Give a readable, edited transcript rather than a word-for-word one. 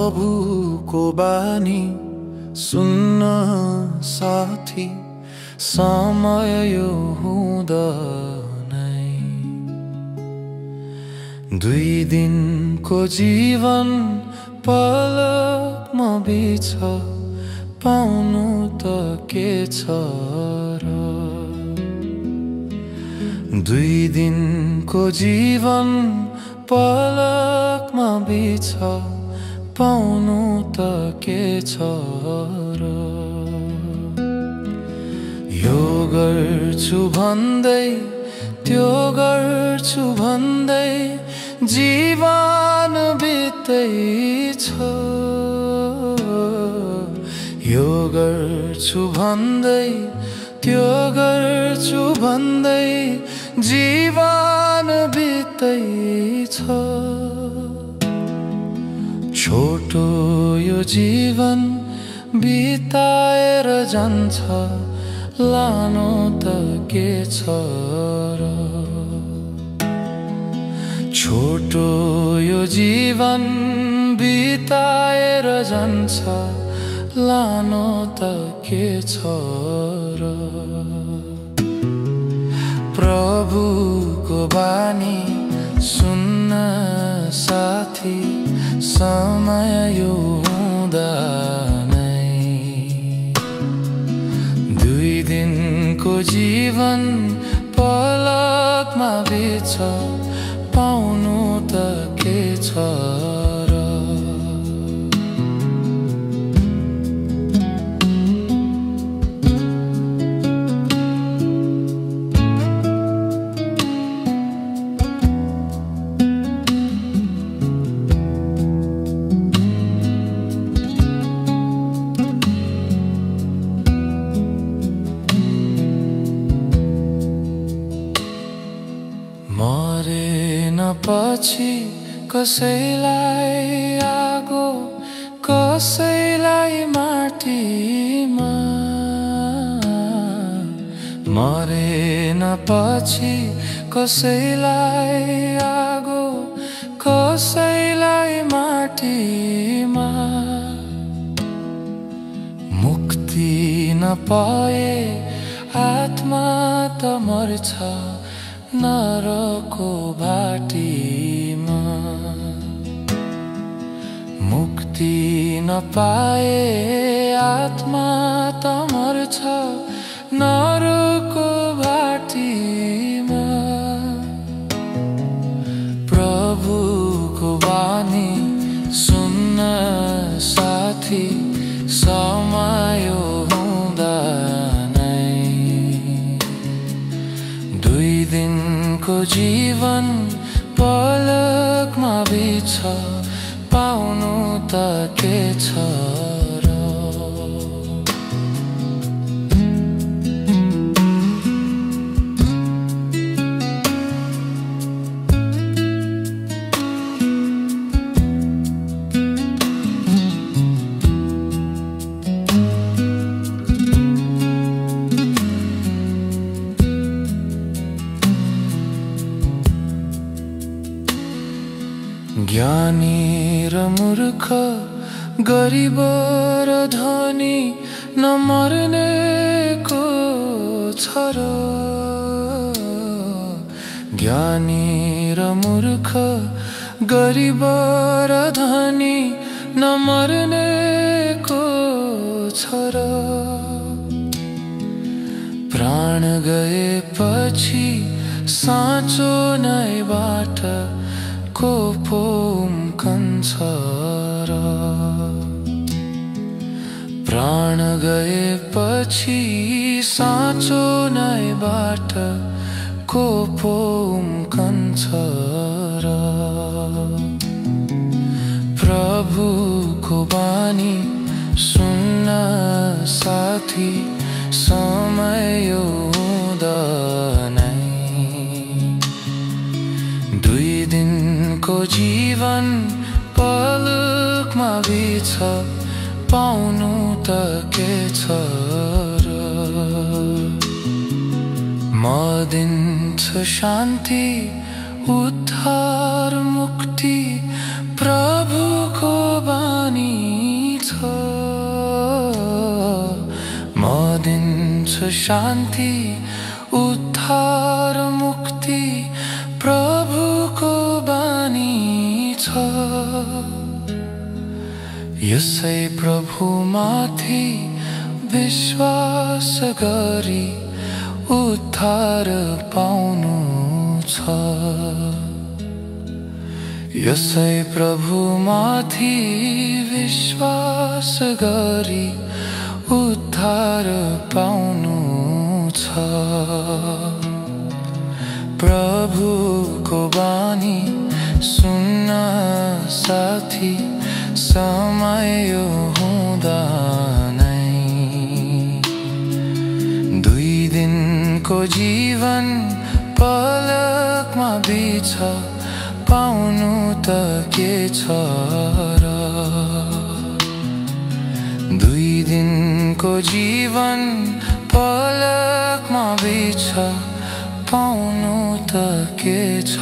प्रभुको बानी सुन्न साथी, समय यो हुँदा नै। 2 दिनको जीवन पलकमा बिछ, पाउनु त के छ र। 2 दिनको जीवन पलकमा बिछ, पाउनु त के छ र। यो गर्छु भन्दै त्यो गर्छु भन्दै जीवन बित्दैछ। यो गर्छु भन्दै त्यो गर्छु भन्दै जीवन बित्दैछ। छोटो यो जीवन बिताएर जान्छ, लानु त के छ र। छोटो यो जीवन बिताएर जान्छ, लानु त के छ र। प्रभुको बानी सुन्न साथी, समय यो हुँदा नै। 2 दिनको जीवन पलकमा बिछ, पाउनु त के छ र। मरेन पछि कसैलाई आगो, कसैलाई माटीमा। मरेन पछि कसैलाई आगो, कसैलाई माटीमा। मुक्ति नपाए आत्मा त मर्छ नरकको भाटीमा। मुक्ति नपाए आत्मा त मर्छ नरकको भाटीमा। प्रभुको बानी सुन्न साथी, समय हुँदा नै। 2 दिनको जीवन पलकमा बिछ, पाउनु त के छ र। ज्ञानी र मूर्ख, गरिब र धनी, नमर्नेको छ र। ज्ञानी र मूर्ख, गरिब र धनी, नमर्नेको छ र। प्राण गएपछि साँचो नै बाट को पो उम्कन्छ र। प्राण गएपछि साँचो नै बाट को पो उम्कन्छ र। प्रभुको बानी सुन्न साथी, समय हुँदा नै। 2 दिनको जीवन पलकमा बिछ, पाउनु त के छ र। म दिन्छु शान्ति, उद्धार, मुक्ति, प्रभुको बानी छ। म दिन्छु शान्ति उद्धार मुक्ति प्रभुको बानी छ। यसै प्रभुमाथि विश्वास गरी उद्धार पाउनु छ। यसै प्रभुमाथि विश्वास गरी उद्धार पाउनु छ। प्रभुको बानी सुन्न साथी, समय हुँदा नै 2 दिनको जीवन पलकमा बिछ पाउनु त के छ र। 2 दिनको जीवन पलकमा बिछ पाउनु त के छ।